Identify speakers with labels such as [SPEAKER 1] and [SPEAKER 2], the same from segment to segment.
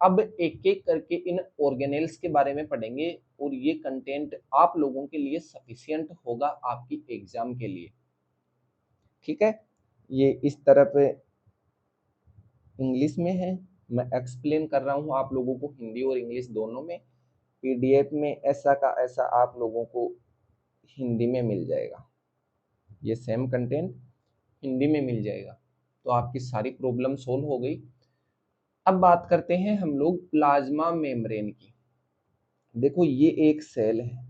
[SPEAKER 1] अब एक एक करके इन ऑर्गेनेल्स के बारे में पढ़ेंगे और ये कंटेंट आप लोगों के लिए सफिशियंट होगा आपकी एग्जाम के लिए। ठीक है, ये इस तरफ इंग्लिश में है, मैं एक्सप्लेन कर रहा हूँ आप लोगों को हिंदी और इंग्लिश दोनों में। पीडीएफ में ऐसा का ऐसा आप लोगों को हिंदी में मिल जाएगा, ये सेम कंटेंट हिंदी में मिल जाएगा। तो आपकी सारी प्रॉब्लम सोल्व हो गई। अब बात करते हैं हम लोग प्लाज्मा मेम्ब्रेन की। देखो ये एक सेल है,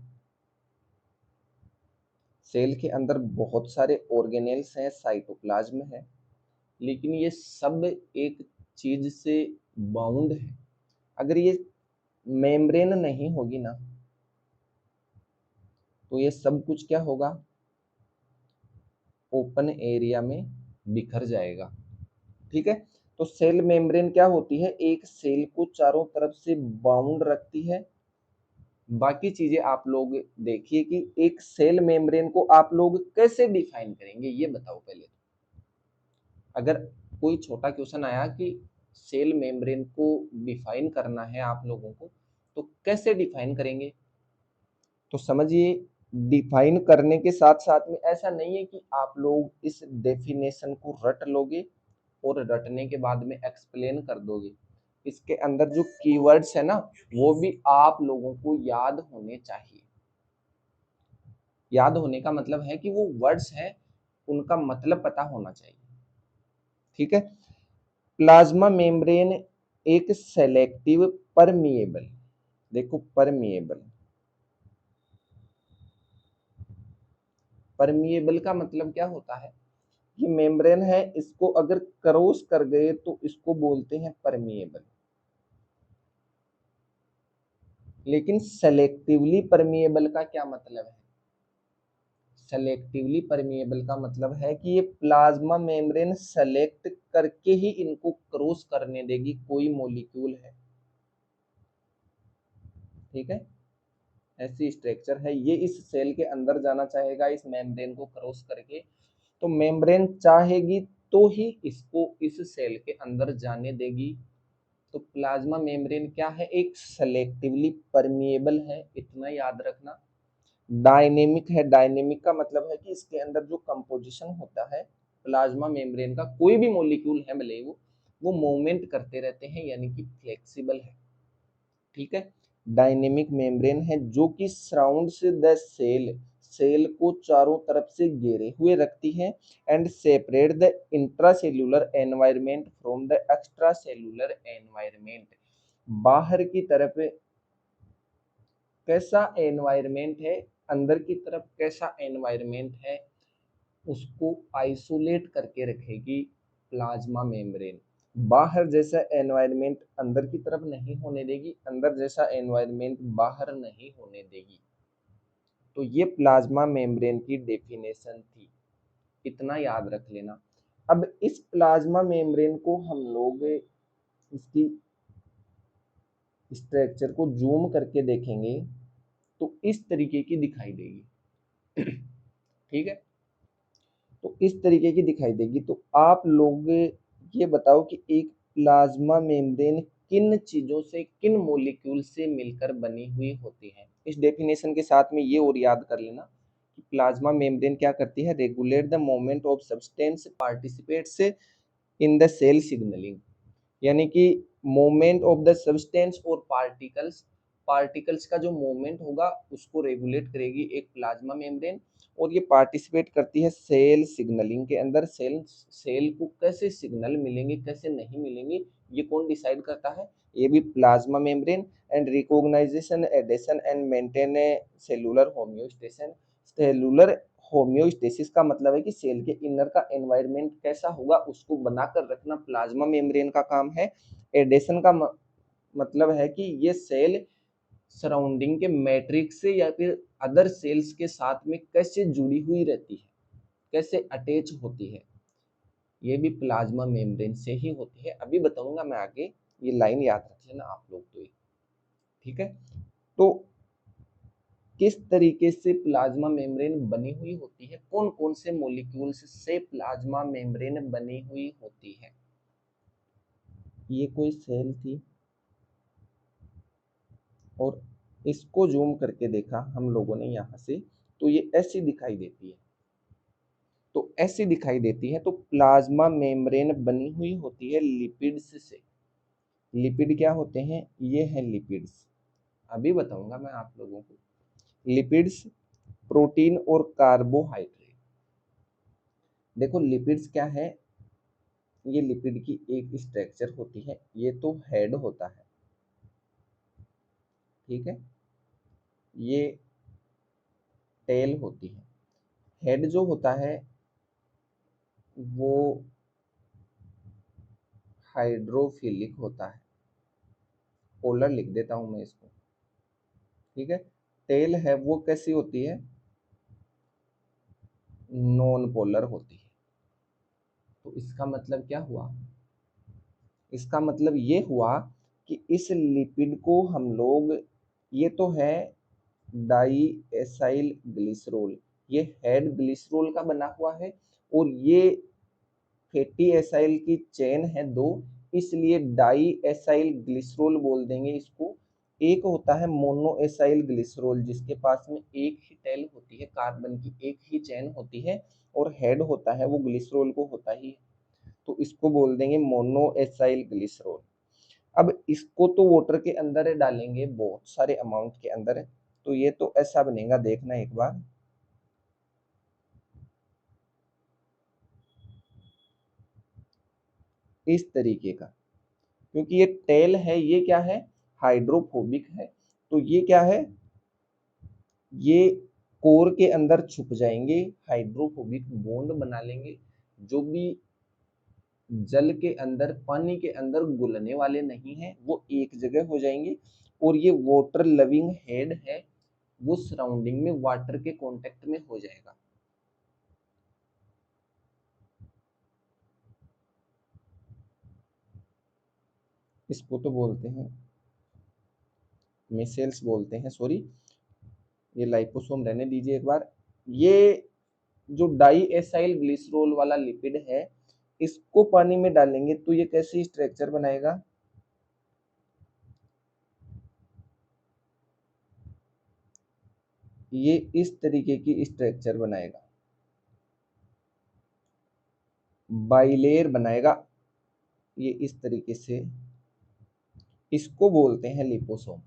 [SPEAKER 1] सेल के अंदर बहुत सारे ऑर्गेनेल्स हैं, साइटोप्लाज्म है, लेकिन ये सब एक चीज से बाउंड है। अगर ये मेम्ब्रेन नहीं होगी ना तो ये सब कुछ क्या होगा, ओपन एरिया में बिखर जाएगा। ठीक है, तो सेल मेम्ब्रेन क्या होती है, एक सेल को चारों तरफ से बाउंड रखती है। बाकी चीजें आप लोग देखिए कि एक सेल मेम्ब्रेन को आप लोग कैसे डिफाइन करेंगे ये बताओ पहले। अगर कोई छोटा क्वेश्चन आया कि सेल मेम्ब्रेन को डिफाइन करना है आप लोगों को तो कैसे डिफाइन करेंगे, तो समझिए डिफाइन करने के साथ साथ में ऐसा नहीं है कि आप लोग इस डेफिनेशन को रट लोगे और रटने के बाद में एक्सप्लेन कर दोगे। इसके अंदर जो कीवर्ड्स है ना वो भी आप लोगों को याद होने चाहिए। याद होने का मतलब है कि वो वर्ड्स हैं उनका मतलब पता होना चाहिए। ठीक है, प्लाज्मा मेम्ब्रेन एक सेलेक्टिव परमिएबल, देखो परमिएबल, परमिएबल का मतलब क्या होता है, ये मेम्ब्रेन है इसको अगर क्रॉस कर गए तो इसको बोलते हैं परमिएबल। लेकिन सेलेक्टिवली परमिएबल का क्या मतलब है, सेलेक्टिवली परमिएबल का मतलब है कि ये प्लाज्मा मेम्ब्रेन सेलेक्ट करके ही इनको क्रॉस करने देगी कोई मॉलिक्यूल है। ठीक है, ऐसी स्ट्रक्चर है, ये इस सेल के अंदर जाना चाहेगा इस मेम्ब्रेन को क्रॉस करके, तो मेम्ब्रेन चाहेगी तो ही इसको इस सेल के अंदर जाने देगी। तो प्लाज्मा मेम्ब्रेन क्या है, एक सेलेक्टिवली परमिएबल है, इतना याद रखना। डायनेमिक है, डायनेमिक का मतलब है कि इसके अंदर जो कंपोजिशन होता है प्लाज्मा मेम्ब्रेन का, कोई भी मॉलिक्यूल है भले वो मूवमेंट करते रहते हैं यानी कि फ्लेक्सिबल है। ठीक है, डायनेमिक मेम्ब्रेन है जो कि सराउंड्स द सेल, सेल को चारों तरफ से घेरे हुए रखती है and separate the intracellular environment from the extra cellular environment. बाहर की तरफ कैसा एनवायरनमेंट है, अंदर की तरफ कैसा एनवायरनमेंट है, उसको आइसोलेट करके रखेगी प्लाज्मा मेम्ब्रेन। बाहर जैसा एनवायरनमेंट अंदर की तरफ नहीं होने देगी, अंदर जैसा एनवायरनमेंट बाहर नहीं होने देगी। तो ये प्लाज्मा मेम्ब्रेन की डेफिनेशन थी, इतना याद रख लेना। अब इस प्लाज्मा मेम्ब्रेन को हम लोग इसकी स्ट्रक्चर को जूम करके देखेंगे तो इस तरीके की दिखाई देगी। ठीक है, तो इस तरीके की दिखाई देगी। तो आप लोग ये बताओ कि एक प्लाज्मा मेम्ब्रेन किन चीजों से, किन मॉलिक्यूल से मिलकर बनी हुई होती है। इस डेफिनेशन के साथ में ये और याद कर लेना कि प्लाज्मा मेम्ब्रेन क्या करती है, regulate the movement of substance participates in the cell signalling, यानी कि मूवमेंट ऑफ द सब्सटेंस और पार्टिकल्स, पार्टिकल्स का जो मूवमेंट होगा उसको रेगुलेट करेगी एक प्लाज्मा मेम्ब्रेन। और ये पार्टिसिपेट करती है सेल सिग्नलिंग के अंदर। सेल को कैसे सिग्नल मिलेंगे कैसे नहीं मिलेंगे ये कौन डिसाइड करता है, ये भी plasma membrane. And recognisation, adhesion and maintain cellular homeostation. Cellular homeostasis का मतलब है कि सेल के इनर का एनवायरनमेंट कैसा होगा उसको बनाकर रखना प्लाज्मा मेम्ब्रेन का काम है। एडेशन का मतलब है कि ये सेल सराउंडिंग के मैट्रिक्स से या फिर अदर सेल्स के साथ में कैसे जुड़ी हुई रहती है, कैसे अटैच होती है, ये भी प्लाज्मा मेम्ब्रेन से ही होती है। अभी बताऊंगा मैं आगे, ये लाइन याद रख लेना आप लोग तो। ठीक है, तो किस तरीके से प्लाज्मा मेम्ब्रेन बनी हुई होती है, कौन कौन से मॉलिक्यूल्स से प्लाज्मा मेम्ब्रेन बनी हुई होती है। ये कोई सेल थी, और इसको जूम करके देखा हम लोगों ने यहाँ से, तो ये ऐसी दिखाई देती है। तो ऐसी दिखाई देती है, तो प्लाज्मा मेम्ब्रेन बनी हुई होती है लिपिड्स से। लिपिड क्या होते हैं? ये है लिपिड्स। अभी बताऊंगा मैं आप लोगों को। लिपिड्स प्रोटीन और कार्बोहाइड्रेट। देखो लिपिड्स क्या है? ये लिपिड की एक स्ट्रक्चर होती है। ये तो हेड होता है, ठीक है, ये टेल होती है। हेड जो होता है वो हाइड्रोफिलिक होता है। पोलर लिख देता हूं मैं इसको, ठीक है। टेल है वो कैसी होती है? नॉन पोलर होती है। तो इसका मतलब क्या हुआ? इसका मतलब ये हुआ कि इस लिपिड को हम लोग, ये तो है डाई एसाइल ग्लिसरॉल, ये हेड ग्लिसरॉल का बना हुआ है, और ये फैटी एसाइल की चेन है दो, इसलिए डाई एसाइल ग्लिसरॉल बोल देंगे इसको। एक होता है मोनो एसाइल ग्लिसरॉल, जिसके पास में एक ही टेल होती है, कार्बन की एक ही चेन होती है, और हेड होता है वो ग्लिसरॉल को होता ही है, तो इसको बोल देंगे मोनो एसाइल ग्लिसरॉल। अब इसको तो वाटर के अंदर डालेंगे, बहुत सारे अमाउंट के अंदर, तो ये तो ऐसा बनेगा, देखना एक बार। इस तरीके का, क्योंकि ये टेल है, ये क्या है? हाइड्रोफोबिक है, तो ये क्या है? ये कोर के अंदर छुप जाएंगे, हाइड्रोफोबिक बॉन्ड बना लेंगे। जो भी जल के अंदर, पानी के अंदर घुलने वाले नहीं है, वो एक जगह हो जाएंगे, और ये वाटर लविंग हेड है, वो सराउंडिंग में वाटर के कांटेक्ट में हो जाएगा। इसको तो बोलते हैं मिसेल्स बोलते हैं, सॉरी, ये लाइपोसोम रहने दीजिए एक बार। ये जो डाई एसाइल ग्लिसरॉल वाला लिपिड है, इसको पानी में डालेंगे तो ये कैसी स्ट्रक्चर बनाएगा? ये इस तरीके की स्ट्रक्चर बनाएगा, बाइलेयर बनाएगा, ये इस तरीके से। इसको बोलते हैं लिपोसोम,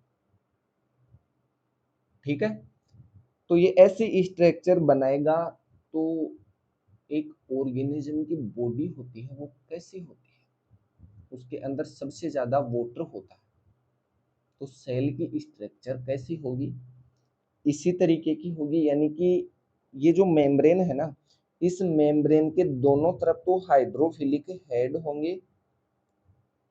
[SPEAKER 1] ठीक है। तो ये ऐसी स्ट्रक्चर बनाएगा। तो एक ऑर्गेनिज्म की बॉडी होती है वो कैसी होती है? उसके अंदर सबसे ज्यादा वाटर होता है, तो सेल की स्ट्रक्चर कैसी होगी? इसी तरीके की होगी, यानी कि ये जो मेम्ब्रेन है ना, इस मेम्ब्रेन के दोनों तरफ तो हाइड्रोफिलिक हेड होंगे,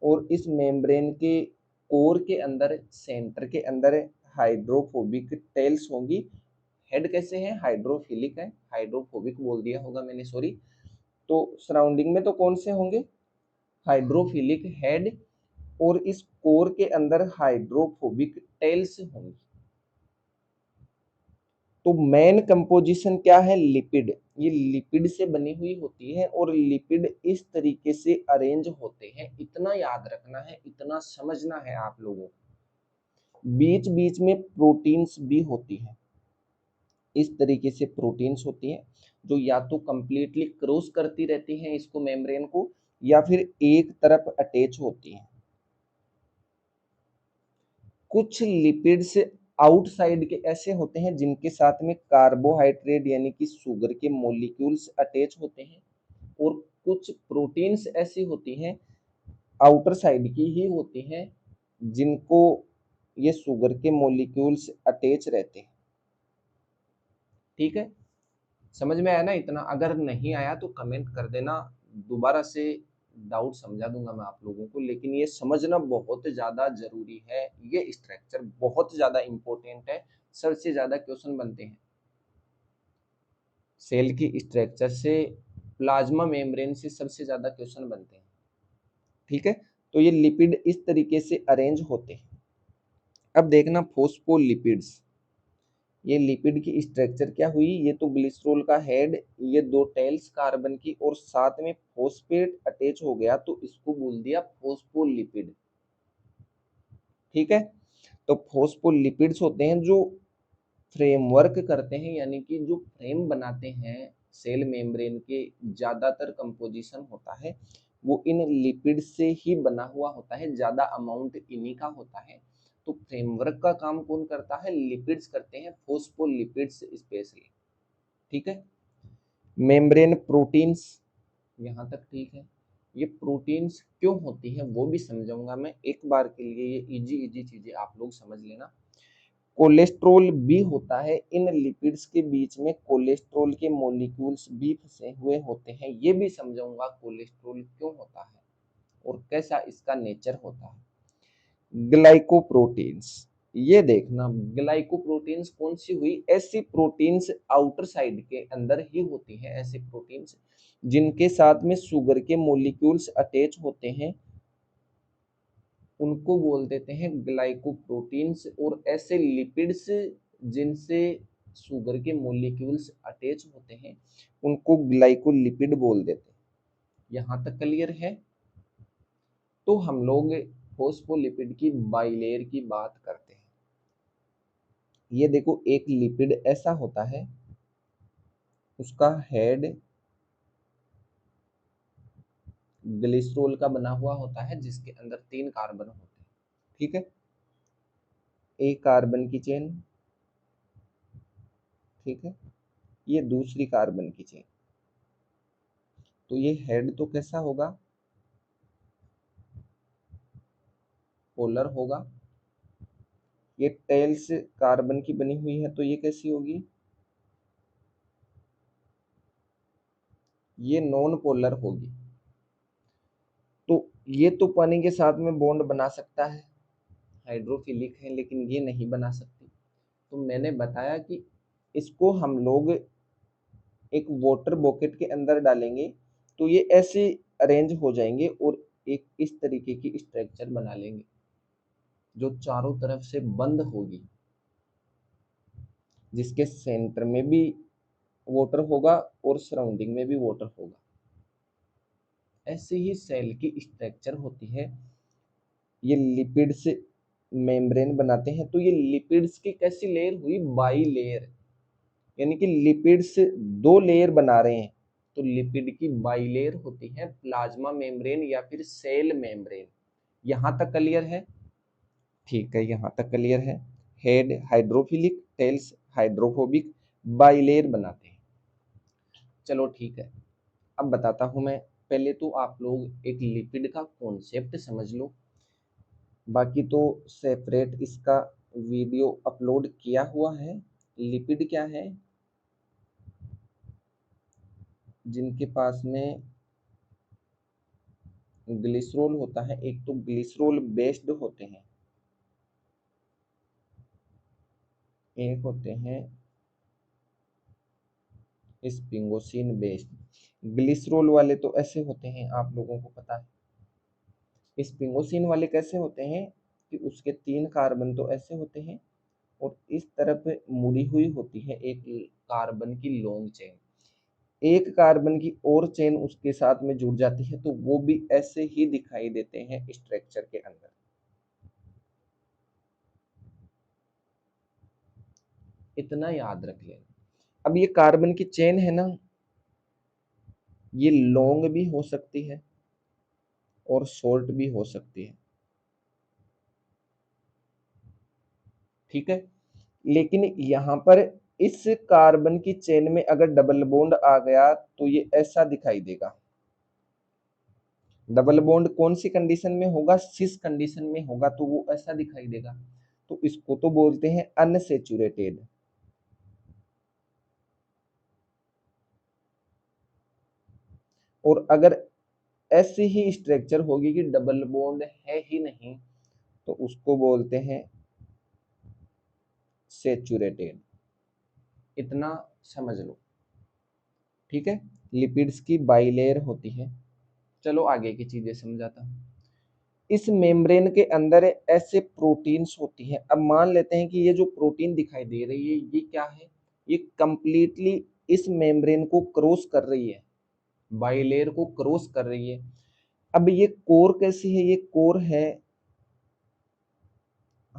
[SPEAKER 1] और इस मेम्ब्रेन के कोर के अंदर, सेंटर के अंदर हाइड्रोफोबिक टेल्स होंगी। हेड कैसे है? हाइड्रोफिलिक है, हाइड्रोफोबिक बोल दिया होगा मैंने, सॉरी। तो सराउंडिंग में तो कौन से होंगे? हाइड्रोफिलिक हेड, और इस कोर के अंदर हाइड्रोफोबिक टेल्स होंगी। तो मेन कंपोजिशन क्या है? लिपिड। ये लिपिड से बनी हुई होती है, और लिपिड इस तरीके से अरेंज होते हैं। इतना याद रखना है, इतना समझना है आप लोगों को। बीच बीच में प्रोटीन्स भी होती है, इस तरीके से प्रोटीन्स होती हैं, जो या तो कंप्लीटली क्रॉस करती रहती हैं इसको, मेम्ब्रेन को, या फिर एक तरफ अटैच होती हैं। कुछ लिपिड्स आउटसाइड के ऐसे होते हैं जिनके साथ में कार्बोहाइड्रेट यानी कि शुगर के मॉलिक्यूल्स अटैच होते हैं, और कुछ प्रोटीन्स ऐसी होती हैं, आउटर साइड की ही होती हैं, जिनको ये शुगर के मॉलिक्यूल्स अटैच रहते हैं, ठीक है। समझ में आया ना इतना? अगर नहीं आया तो कमेंट कर देना, दोबारा से डाउट समझा दूंगा मैं आप लोगों को, लेकिन ये समझना बहुत ज्यादा जरूरी है। ये स्ट्रक्चर बहुत ज्यादा इंपॉर्टेंट है, सबसे ज्यादा क्वेश्चन बनते हैं सेल की स्ट्रक्चर से, प्लाज्मा मेम्ब्रेन से सबसे ज्यादा क्वेश्चन बनते हैं, ठीक है। तो ये लिपिड इस तरीके से अरेंज होते हैं। अब देखना फोस्फोलिपिड्स। ये लिपिड की स्ट्रक्चर क्या हुई? ये तो ग्लिसरॉल का हेड, ये दो टेल्स कार्बन की, और साथ में फॉस्फेट अटैच हो गया, तो इसको बोल दिया फोस्फोलिपिड, ठीक है। तो फॉस्फोलिपिड्स होते हैं जो फ्रेमवर्क करते हैं, यानी कि जो फ्रेम बनाते हैं सेल मेम्ब्रेन के, ज्यादातर कंपोजिशन होता है वो इन लिपिड से ही बना हुआ होता है, ज्यादा अमाउंट इन्हीं का होता है। तो फ्रेमवर्क का काम कौन करता है? लिपिड्स करते हैं, फॉस्फोलिपिड्स स्पेशली। ठीक है। मेम्ब्रेन प्रोटीन्स, यहाँ तक ठीक है। ये प्रोटीन्स क्यों होती हैं वो भी समझाऊंगा मैं एक बार के लिए, ये इजी इजी चीजें आप लोग समझ लेना। कोलेस्ट्रॉल भी होता है, इन लिपिड्स के बीच में कोलेस्ट्रॉल के मॉलिक्यूल्स भी फंसे हुए होते हैं, ये भी समझाऊंगा कोलेस्ट्रॉल क्यों होता है और कैसा इसका नेचर होता है। ग्लाइकोप्रोटीन्स, ये देखना ग्लाइकोप्रोटीन्स कौन सी हुई? ऐसी प्रोटीन्स आउटर साइड के अंदर ही होती हैं, ऐसी प्रोटीन्स जिनके साथ में शुगर के मॉलिक्यूल्स अटैच होते हैं, उनको बोल देते हैं ग्लाइकोप्रोटीन्स। और ऐसे लिपिड्स जिनसे शुगर के मॉलिक्यूल्स अटैच होते हैं उनको ग्लाइकोलिपिड बोल देते हैं। यहाँ तक क्लियर है? तो हम लोग फॉस्फोलिपिड की बाइलेयर की बात करते हैं। ये देखो एक लिपिड ऐसा होता है, उसका हेड ग्लिसरॉल का बना हुआ होता है जिसके अंदर 3 कार्बन होते हैं। ठीक है, एक कार्बन की चेन, ठीक है, ये दूसरी कार्बन की चेन। तो ये हेड तो कैसा होगा? पोलर होगा। ये टेल्स कार्बन की बनी हुई है तो ये कैसी होगी? ये नॉन पोलर होगी। तो ये तो पानी के साथ में बॉन्ड बना सकता है, हाइड्रोफिलिक है, लेकिन ये नहीं बना सकती। तो मैंने बताया कि इसको हम लोग एक वाटर बॉकेट के अंदर डालेंगे तो ये ऐसे अरेंज हो जाएंगे और एक इस तरीके की स्ट्रक्चर बना लेंगे जो चारों तरफ से बंद होगी, जिसके सेंटर में भी वाटर होगा और सराउंडिंग में भी वाटर होगा। ऐसे ही सेल की स्ट्रक्चर होती है। ये लिपिड्स मेम्ब्रेन बनाते हैं। तो ये लिपिड्स की कैसी लेयर हुई? बाई लेयर, यानी कि लिपिड्स 2 लेयर बना रहे हैं। तो लिपिड की बाई लेयर होती है प्लाज्मा मेम्ब्रेन या फिर सेल मेम्ब्रेन। यहां तक क्लियर है? ठीक है, यहाँ तक क्लियर है। Head hydrophilic, tails hydrophobic, bilayer बनाते हैं। चलो ठीक है, अब बताता हूं मैं। पहले तो आप लोग एक लिपिड का कॉन्सेप्ट समझ लो, बाकी तो सेपरेट इसका वीडियो अपलोड किया हुआ है। लिपिड क्या है? जिनके पास में ग्लिसरॉल होता है, एक तो ग्लिसरॉल बेस्ड होते हैं, एक होते हैं स्पिंगोसिन बेस्ड। ग्लिसरॉल वाले तो ऐसे होते हैं, आप लोगों को पता है। स्पिंगोसिन वाले कैसे होते हैं कि उसके 3 कार्बन तो ऐसे होते हैं और इस तरफ मुड़ी हुई होती है एक कार्बन की लॉन्ग चेन, एक कार्बन की और चेन उसके साथ में जुड़ जाती है, तो वो भी ऐसे ही दिखाई देते हैं स्ट्रक्चर के अंदर। इतना याद रख लेना। अब ये कार्बन की चेन है ना, ये लॉन्ग भी हो सकती है और शॉर्ट भी हो सकती है। ठीक है, लेकिन यहाँ पर इस कार्बन की चेन में अगर डबल बॉन्ड आ गया तो ये ऐसा दिखाई देगा। डबल बॉन्ड कौन सी कंडीशन में होगा? सिस कंडीशन में होगा, तो वो ऐसा दिखाई देगा। तो इसको तो बोलते हैं अनसेचुरेटेड। और अगर ऐसी ही स्ट्रक्चर होगी कि डबल बॉन्ड है ही नहीं, तो उसको बोलते हैं सेचुरेटेड। इतना समझ लो। ठीक है, लिपिड्स की बाइलेयर होती है। चलो आगे की चीजें समझाता हूँ। इस मेम्ब्रेन के अंदर ऐसे प्रोटीन्स होती हैं। अब मान लेते हैं कि ये जो प्रोटीन दिखाई दे रही है ये क्या है? ये कंप्लीटली इस मेम्ब्रेन को क्रॉस कर रही है, बाइलेयर को क्रॉस कर रही है। अब ये कोर कैसी है? ये कोर है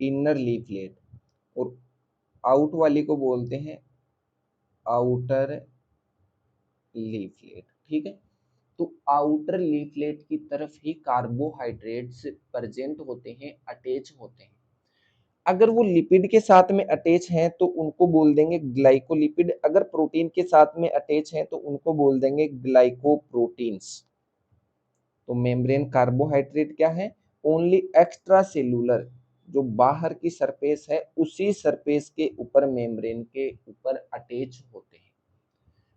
[SPEAKER 1] इनर लीफलेट, और आउट वाली को बोलते हैं आउटर लीफलेट। ठीक है, तो आउटर लीफलेट की तरफ ही कार्बोहाइड्रेट्स प्रेजेंट होते हैं, अटैच होते हैं। अगर वो लिपिड के साथ में अटैच हैं तो उनको बोल देंगे ग्लाइकोलिपिड, अगर प्रोटीन के साथ में अटैच हैं तो उनको बोल देंगे ग्लाइकोप्रोटीन्स। तो मेम्ब्रेन कार्बोहाइड्रेट क्या है, ओनली एक्स्ट्रा सेलुलर, जो बाहर की सरफेस है उसी सरफेस के ऊपर मेम्ब्रेन के ऊपर अटैच होते हैं।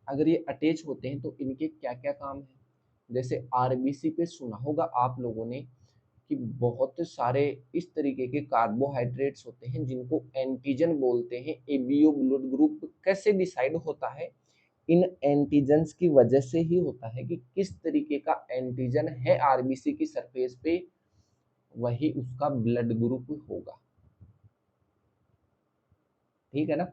[SPEAKER 1] अगर ये अटैच होते हैं तो इनके क्या क्या काम है, जैसे आरबीसी पे सुना होगा आप लोगों ने कि बहुत सारे इस तरीके के कार्बोहाइड्रेट्स होते हैं जिनको एंटीजन बोलते हैं। एबीओ ब्लड ग्रुप कैसे डिसाइड होता है, इन एंटीजन्स की वजह से ही होता है कि किस तरीके का एंटीजन है आरबीसी की सरफेस पे, वही उसका ब्लड ग्रुप होगा। ठीक है ना।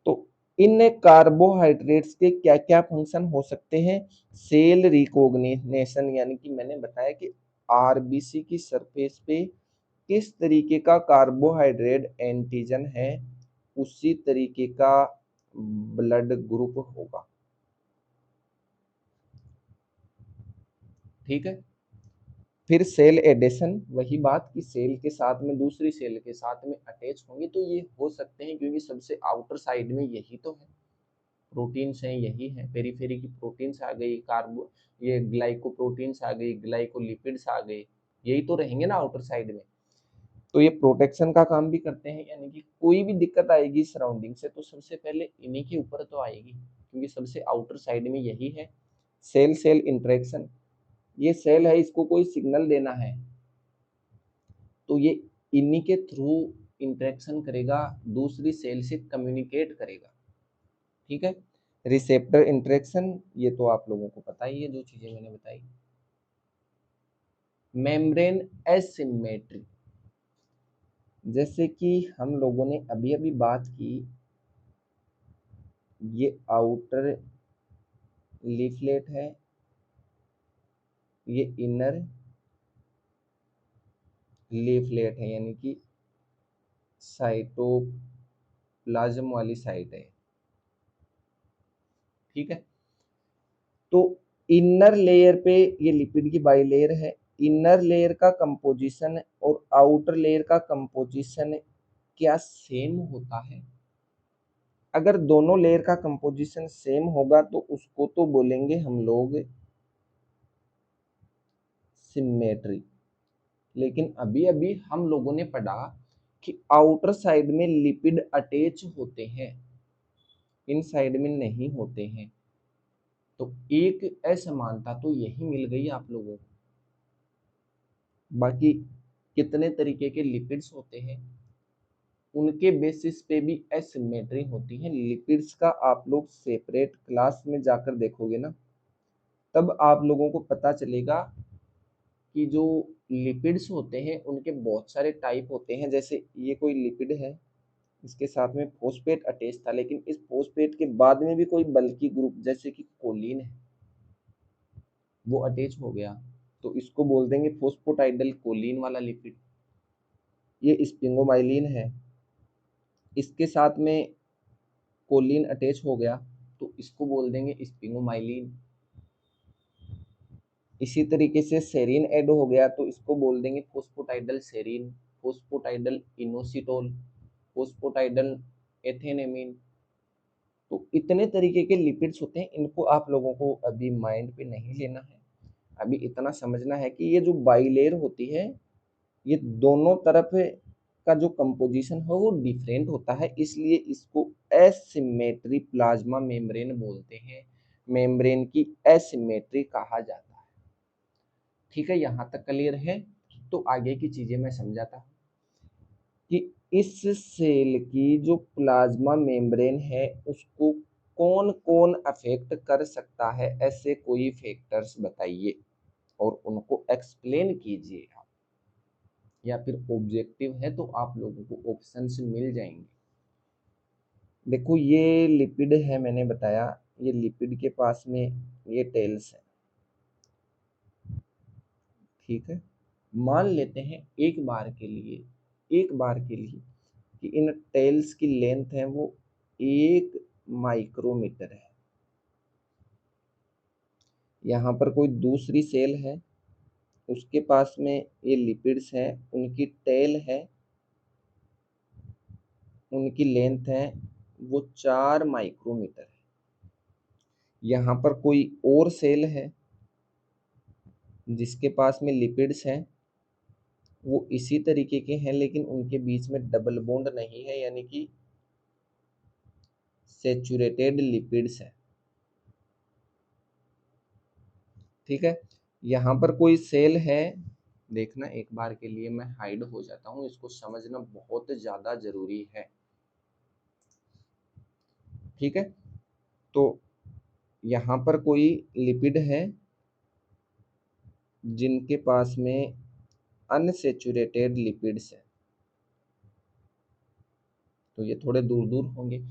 [SPEAKER 1] तो इन कार्बोहाइड्रेट्स के क्या क्या फंक्शन हो सकते हैं, सेल रिकॉग्निशन, यानी कि मैंने बताया कि आरबीसी की सरफेस पे किस तरीके का कार्बोहाइड्रेट एंटीजन है उसी तरीके का ब्लड ग्रुप होगा। ठीक है, फिर सेल एडिशन, वही बात कि सेल के साथ में दूसरी सेल के साथ में अटैच होंगे तो ये हो सकते हैं क्योंकि सबसे आउटर साइड में यही तो है, प्रोटीन्स हैं, यही है, पेरीफेरी की प्रोटीन्स आ गई, कार्बो ये ग्लाइकोप्रोटीन्स आ गई, ग्लाइकोलिपिड्स आ गए, यही तो रहेंगे ना आउटर साइड में। तो ये प्रोटेक्शन का काम भी करते हैं, यानी कि कोई भी दिक्कत आएगी सराउंडिंग से तो सबसे पहले इन्हीं के ऊपर तो आएगी, क्योंकि सबसे आउटर साइड में यही है। सेल सेल इंटरेक्शन, ये सेल है, इसको कोई सिग्नल देना है तो ये इन्हीं के थ्रू इंटरेक्शन करेगा, दूसरी सेल से कम्युनिकेट करेगा। ठीक है, रिसेप्टर इंटरेक्शन, ये तो आप लोगों को पता ही है जो चीजें मैंने बताई। मेम्ब्रेन एसिमेट्री, जैसे कि हम लोगों ने अभी अभी बात की, ये आउटर लीफलेट है, ये इनर लीफलेट है, यानी कि साइटोप्लाज्म वाली साइट है। ठीक है, तो इनर लेयर पे ये लिपिड की बाई लेयर है, इनर लेयर का कंपोजिशन और आउटर लेयर का कंपोजिशन क्या सेम होता है, अगर दोनों लेयर का कंपोजिशन सेम होगा तो उसको तो बोलेंगे हम लोग सिमेट्री। लेकिन अभी अभी हम लोगों ने पढ़ा कि आउटर साइड में लिपिड अटैच होते हैं, इन साइड में नहीं होते हैं, तो एक असमानता तो यही मिल गई आप लोगों को। बाकी कितने तरीके के लिपिड्स होते हैं उनके बेसिस पे भी एसिमेट्री होती है। लिपिड्स का आप लोग सेपरेट क्लास में जाकर देखोगे ना, तब आप लोगों को पता चलेगा कि जो लिपिड्स होते हैं उनके बहुत सारे टाइप होते हैं। जैसे ये कोई लिपिड है, इसके साथ में फॉस्फेट अटैच था, लेकिन इस फॉस्फेट के बाद में भी कोई बल्की ग्रुप जैसे कि कोलिन है वो अटैच हो गया, तो इसको बोल देंगे फॉस्फोटाइडल कोलिन वाला लिपिड। ये स्पिंगोमाइलिन है, इसके साथ में कोलिन अटैच हो गया तो इसको बोल देंगे स्पिंगोमाइलिन। इसी तरीके से सेरीन ऐड हो गया तो इसको बोल देंगे फोस्फोटाइडल सेरीन, फोस्फोटाइडल इनोसिटोल, फोस्फोटाइडल एथेनेमिन। तो इतने तरीके के लिपिड्स होते हैं, इनको आप लोगों को अभी माइंड पे नहीं लेना है, अभी इतना समझना है कि ये जो बाइलेयर होती है ये दोनों तरफ का जो कंपोजिशन है वो डिफरेंट होता है, इसलिए इसको एसिमेट्री प्लाज्मा मेम्ब्रेन बोलते हैं, मेम्ब्रेन की एसिमेट्री कहा जाता है। ठीक है, यहाँ तक क्लियर है। तो आगे की चीजें मैं समझाता हूँ कि इस सेल की जो प्लाज्मा मेम्ब्रेन है उसको कौन कौन अफेक्ट कर सकता है, ऐसे कोई फैक्टर्स बताइए और उनको एक्सप्लेन कीजिए आप, या फिर ऑब्जेक्टिव है तो आप लोगों को ऑप्शंस मिल जाएंगे। देखो ये लिपिड है, मैंने बताया ये लिपिड के पास में ये टेल्स है। ठीक है, मान लेते हैं एक बार के लिए एक बार के लिए कि इन टेल्स की लेंथ है वो 1 माइक्रोमीटर है। यहाँ पर कोई दूसरी सेल है, उसके पास में ये लिपिड्स हैं, उनकी टेल है, उनकी लेंथ है वो 4 माइक्रोमीटर है। यहाँ पर कोई और सेल है जिसके पास में लिपिड्स हैं, वो इसी तरीके के हैं लेकिन उनके बीच में डबल बॉन्ड नहीं है, यानी कि सैचुरेटेड लिपिड्स है। ठीक है, यहाँ पर कोई सेल है, देखना एक बार के लिए मैं हाइड हो जाता हूँ, इसको समझना बहुत ज्यादा जरूरी है। ठीक है, तो यहाँ पर कोई लिपिड है जिनके पास में अनसैचुरेटेड लिपिड्स है, तो ये थोड़े दूर दूर होंगे।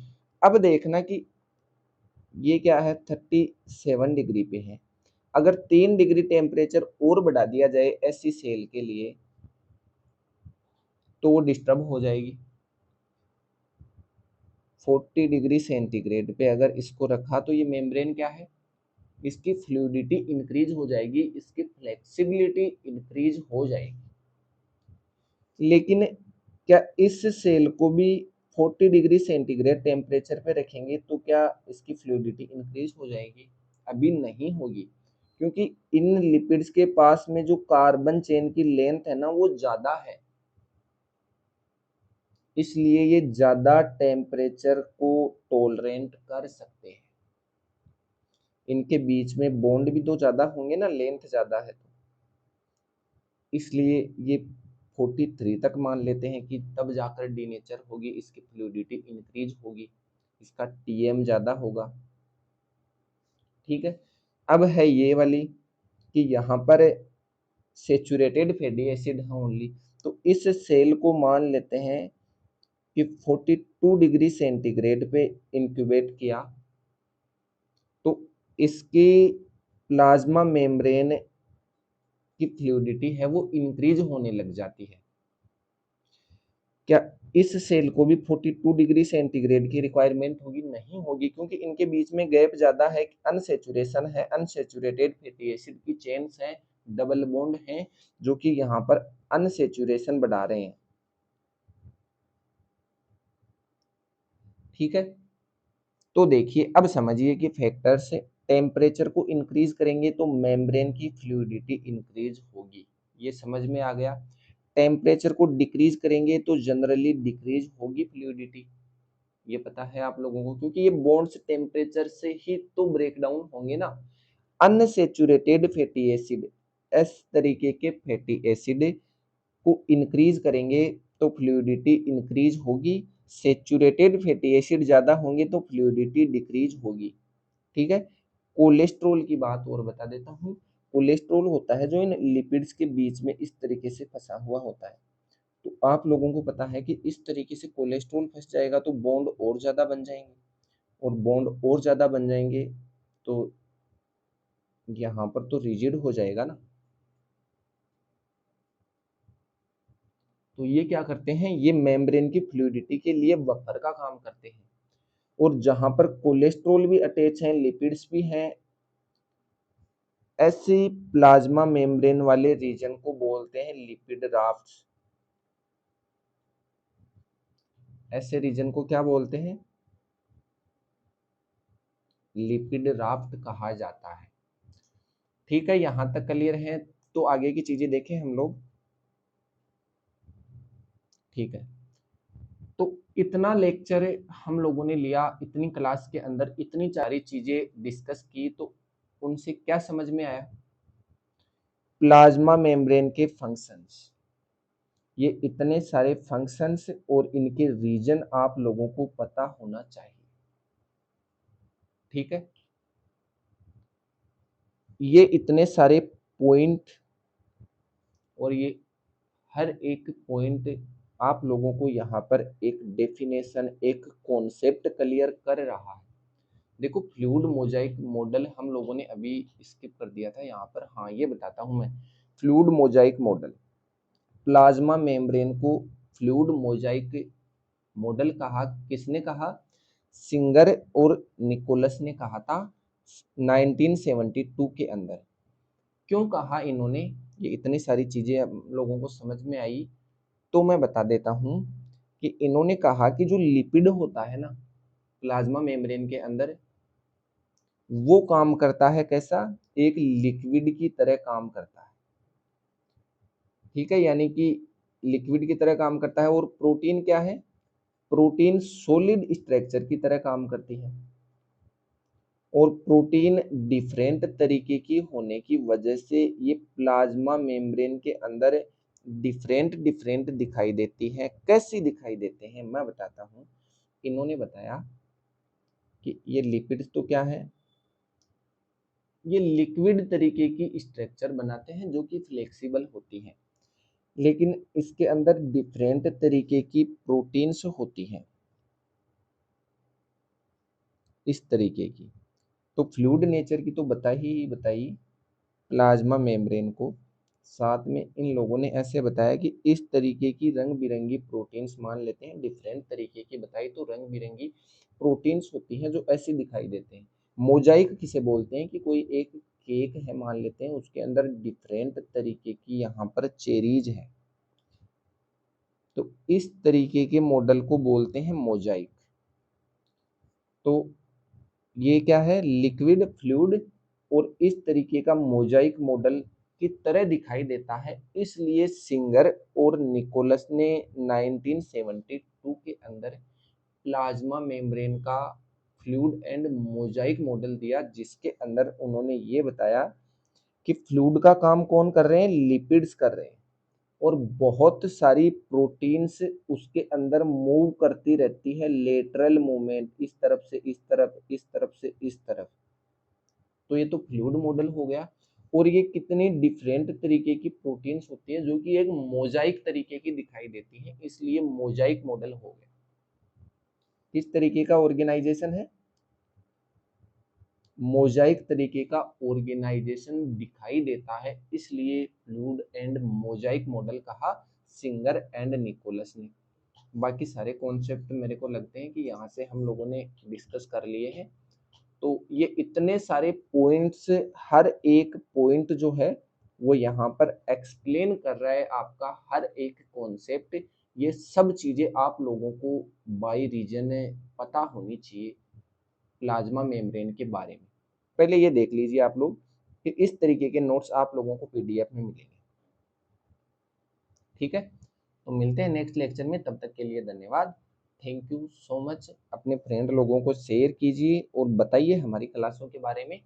[SPEAKER 1] अब देखना कि ये क्या है, 37 डिग्री पे है। अगर 3 डिग्री टेम्परेचर और बढ़ा दिया जाए ऐसी सेल के लिए तो वो डिस्टर्ब हो जाएगी। 40 डिग्री सेंटीग्रेड पे अगर इसको रखा तो ये मेम्ब्रेन क्या है, इसकी फ्लूइडिटी इंक्रीज हो जाएगी, इसकी फ्लेक्सिबिलिटी इंक्रीज हो जाएगी। लेकिन क्या इस सेल को भी 40 डिग्री सेंटीग्रेड टेम्परेचर पे रखेंगे तो क्या इसकी फ्लूइडिटी इंक्रीज हो जाएगी? अभी नहीं होगी, क्योंकि इन लिपिड्स के पास में जो कार्बन चेन की लेंथ है ना वो ज्यादा है, इसलिए ये ज्यादा टेम्परेचर को टॉलरेंट कर सकते हैं। इनके बीच में बॉन्ड भी तो ज्यादा होंगे ना, लेंथ ज्यादा है, तो इसलिए ये 43 तक मान लेते हैं कि तब जाकर डीनेचर होगी, इसकी फ्लूइडिटी इंक्रीज होगी, इसका टीएम ज्यादा होगा। ठीक है, अब है ये वाली कि यहाँ पर सेचुरेटेड फैटी एसिड है ओनली, तो इस सेल को मान लेते हैं कि 42 डिग्री सेंटीग्रेड पे इंक्यूबेट किया तो इसकी प्लाज्मा मेम्ब्रेन की फ्लूइडिटी है वो इंक्रीज होने लग जाती है। क्या इस सेल को भी 42 डिग्री सेंटीग्रेड की रिक्वायरमेंट होगी? नहीं होगी, क्योंकि इनके बीच में गैप ज्यादा है, अनसेचुरेशन है, अनसेचुरेटेड फैटी एसिड की चेन्स हैं, डबल बॉन्ड हैं, जो कि यहाँ पर अनसेचुरेशन बढ़ा रहे हैं। ठीक है, तो देखिए अब समझिए कि फैक्टर से टेम्परेचर को इंक्रीज करेंगे तो मेम्ब्रेन की फ्लूइडिटी इंक्रीज होगी, ये समझ में आ गया। टेम्परेचर को डिक्रीज करेंगे तो जनरली डिक्रीज होगी फ्लूइडिटी, ये पता है आप लोगों को, क्योंकि ये बॉन्ड्स टेम्परेचर से ही तो ब्रेक डाउन होंगे ना। अनसेचुरेटेड फैटी एसिड, इस तरीके के फैटी एसिड को इंक्रीज करेंगे तो फ्लूइडिटी इंक्रीज होगी, सेचुरेटेड फैटी एसिड ज्यादा होंगे तो फ्लूइडिटी डिक्रीज होगी। ठीक है, कोलेस्ट्रॉल की बात और बता देता हूँ। कोलेस्ट्रॉल होता है जो इन लिपिड्स के बीच में इस तरीके से फंसा हुआ होता है, तो आप लोगों को पता है कि इस तरीके से कोलेस्ट्रॉल फंस जाएगा तो बॉन्ड और ज्यादा बन जाएंगे, और बॉन्ड और ज्यादा बन जाएंगे तो यहाँ पर तो रिजिड हो जाएगा ना। तो ये क्या करते हैं, ये मेम्ब्रेन की फ्लूइडिटी के लिए बफर का काम करते हैं, और जहां पर कोलेस्ट्रॉल भी अटैच है, लिपिड्स भी हैं, ऐसे प्लाज्मा मेम्ब्रेन वाले रीजन को बोलते हैं लिपिड राफ्ट। ऐसे रीजन को क्या बोलते हैं? लिपिड राफ्ट कहा जाता है। ठीक है, यहां तक क्लियर है? तो आगे की चीजें देखें हम लोग। ठीक है, तो इतना लेक्चर हम लोगों ने लिया, इतनी क्लास के अंदर इतनी सारी चीजें डिस्कस की, तो उनसे क्या समझ में आया? प्लाज्मा मेम्ब्रेन के फंक्शंस, ये इतने सारे फंक्शंस और इनके रीजन आप लोगों को पता होना चाहिए। ठीक है, ये इतने सारे पॉइंट, और ये हर एक पॉइंट आप लोगों को यहाँ पर एक डेफिनेशन, एक कॉन्सेप्ट क्लियर कर रहा है। देखो, फ्लूइड मोजाइक मॉडल हम लोगों ने अभी स्किप कर दिया था यहाँ पर, हाँ ये बताता हूँ मैं। Fluid Mosaic model plasma membrane को फ्लूइड मोजाइक मॉडल कहा, किसने कहा? सिंगर और निकोलस ने कहा था 1972 के अंदर। क्यों कहा इन्होंने? ये इतनी सारी चीजें अब लोगों को समझ में आई तो मैं बता देता हूं कि इन्होंने कहा कि जो लिपिड होता है ना प्लाज्मा मेम्ब्रेन के अंदर, वो काम करता है कैसा? एक लिक्विड की तरह काम करता है। ठीक है, यानी कि लिक्विड की तरह काम करता है। और प्रोटीन क्या है? प्रोटीन सॉलिड स्ट्रक्चर की तरह काम करती है। और प्रोटीन डिफरेंट तरीके की होने की वजह से ये प्लाज्मा मेम्ब्रेन के अंदर डिफरेंट डिफरेंट दिखाई देती है। कैसी दिखाई देते हैं मैं बताता हूँ। इन्होंने बताया कि ये लिपिड्स तो क्या है, ये लिक्विड तरीके की स्ट्रक्चर बनाते हैं जो कि फ्लेक्सिबल होती है, लेकिन इसके अंदर डिफरेंट तरीके की प्रोटीन्स होती हैं इस तरीके की। तो फ्लूइड नेचर की तो बताई प्लाज्मा मेम्ब्रेन को, साथ में इन लोगों ने ऐसे बताया कि इस तरीके की रंग बिरंगी प्रोटीन्स, मान लेते हैं डिफरेंट तरीके की बताई तो रंग बिरंगी प्रोटीन्स होती हैं जो ऐसी दिखाई देते हैं। मोजाइक किसे बोलते हैं? कि कोई एक केक है मान लेते हैं, उसके अंदर डिफरेंट तरीके की यहाँ पर चेरीज है, तो इस तरीके के मॉडल को बोलते हैं मोजाइक। तो ये क्या है? लिक्विड, फ्लूइड और इस तरीके का मोजाइक मॉडल की तरह दिखाई देता है। इसलिए सिंगर और निकोलस ने 1972 के अंदर प्लाज्मा मेम्ब्रेन का फ्लूइड एंड मोजाइक मॉडल दिया, जिसके अंदर उन्होंने ये बताया कि फ्लूइड का काम कौन कर रहे हैं? लिपिड्स कर रहे हैं। और बहुत सारी प्रोटीन्स उसके अंदर मूव करती रहती है, लेटरल मूवमेंट, इस तरफ से इस तरफ, इस तरफ से इस तरफ। तो ये तो फ्लूइड मॉडल हो गया। और ये कितनी डिफरेंट तरीके की प्रोटीन्स होती है जो कि एक मोजाइक तरीके की दिखाई देती है, इसलिए मोजाइक मॉडल हो गया। किस तरीके का ऑर्गेनाइजेशन है? मोजाइक तरीके का ऑर्गेनाइजेशन दिखाई देता है, इसलिए फ्लूइड एंड मोजाइक मॉडल कहा सिंगर एंड निकोलस ने। बाकी सारे कॉन्सेप्ट मेरे को लगते हैं कि यहाँ से हम लोगों ने डिस्कस कर लिए हैं। तो ये इतने सारे पॉइंट्स, हर एक पॉइंट जो है वो यहाँ पर एक्सप्लेन कर रहा है आपका हर एक कॉन्सेप्ट। ये सब चीजें आप लोगों को बाय रीजन पता होनी चाहिए प्लाज्मा मेम्ब्रेन के बारे में। पहले ये देख लीजिए आप लोग कि इस तरीके के नोट्स आप लोगों को पीडीएफ में मिलेंगे। ठीक है, तो मिलते हैं नेक्स्ट लेक्चर में, तब तक के लिए धन्यवाद। Thank you so much. अपने फ्रेंड लोगों को शेयर कीजिए और बताइए हमारी क्लासों के बारे में।